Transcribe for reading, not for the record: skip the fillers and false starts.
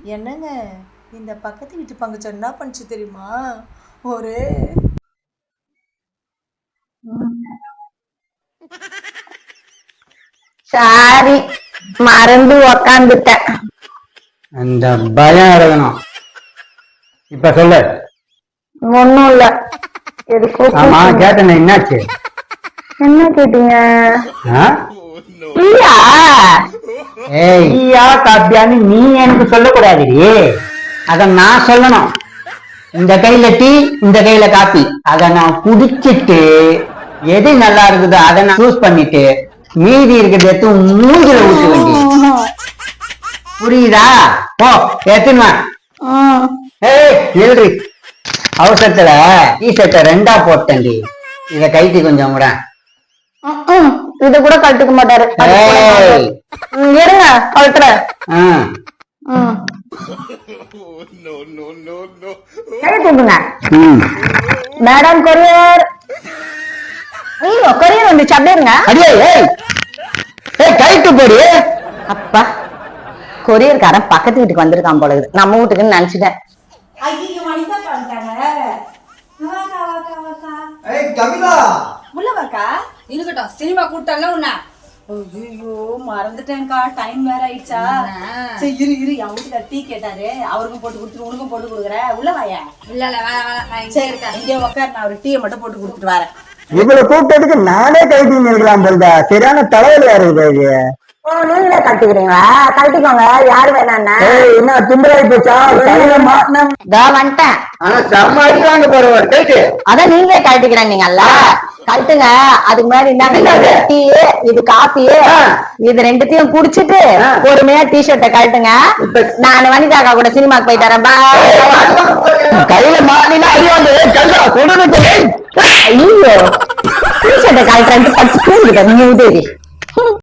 என்னங்க இந்த பக்கத்து வீட்டு பங்குச்ச என்ன பண்ணுச்சு தெரியுமா? ஒரு சாரி மறந்து உக்காந்துட்டேன். அந்த பயம் இருக்கணும். இப்ப சொல்லு. ஒண்ணும் இல்ல. ஆமா கேட்டேன், என்னாச்சு? என்ன கேட்டீங்க? இல்லையா ஏய்யா காப்பியான்னு நீ எனக்கு சொல்லக்கூடாது, அத நான் சொல்லணும். இந்த கையில டீ, இந்த கையில காப்பி, அத நான் குடிச்சிட்டு எது நல்லா இருக்குதோ அதை நான் சூஸ் பண்ணிட்டு மீதி இருக்கிறத எடுத்து மூஞ்சில ஊற்ற வேண்டிய. புரியுதா? போ எத்துமா. ஏய் நில்றி, அவசரத்துல டீ ஷர்ட்டை 2ஆ போட்டேன்டி. இத கைட்டி கொஞ்சம் கூட. இத கூட கழட்டுக்க மாட்டாரு. இருங்க கழட்டுறேன். Madam courier. ஐயோ கொரியர் வந்துச்சு, அப்படியே இருங்க. கைட்டு போடு. அப்பா கொரியர்காரன் பக்கத்து வீட்டுக்கு வந்திருக்கான் போல இருக்குது. நம்ம வீட்டுக்குன்னு நினைச்சிட்டேன். இருக்கட்டும், சினிமா கூட்டம்ல உன்ன. ஐயோ மறந்துட்டேன்க்கா, டைம் வேற ஆயிடுச்சா. சரி இரு இரு, என் வீட்டுல டீ கேட்டாரு, அவருக்கும் போட்டு கொடுத்துட்டு உனக்கும் போட்டு கொடுக்குறேன். உள்ள வாயா. சரி இங்கே உட்காரு, நான் ஒரு டீயை மட்டும் போட்டு கொடுத்துட்டு வரேன். இவ்வளவு கூப்பிட்டதுக்கு நானே கைட்டி நிற்கலாம் போல்தா. சரியான தலைவலியா இருக்குது. நீங்களே கட்டிக்கிறீங்களா? கட்டிக்கோங்க, யாரு வேணான்னா. என்ன திம்பராய் போச்சா? வந்துட்டேன். ஆனா செம்ம அடிக்கிறாங்க போறவர் கைட்டு. அதான் நீங்களே கழட்டிக்கிறேன்னீங்கல்ல, கழட்டுங்க. அதுக்கு முன்னாடி என்ன, டீ இது காப்பி, இது ரெண்டுத்தையும் குடிச்சிட்டு பொறுமையா டி ஷர்ட்டை கழட்டுங்க. நான் வனிதாக்கா கூட சினிமாக்கு போயிட்டு வரேன். கையில மாட்டினா ஐயோ ஐயோ டி ஷர்ட்டை கழட்டுறேன். பச்சு நீங்க உதவி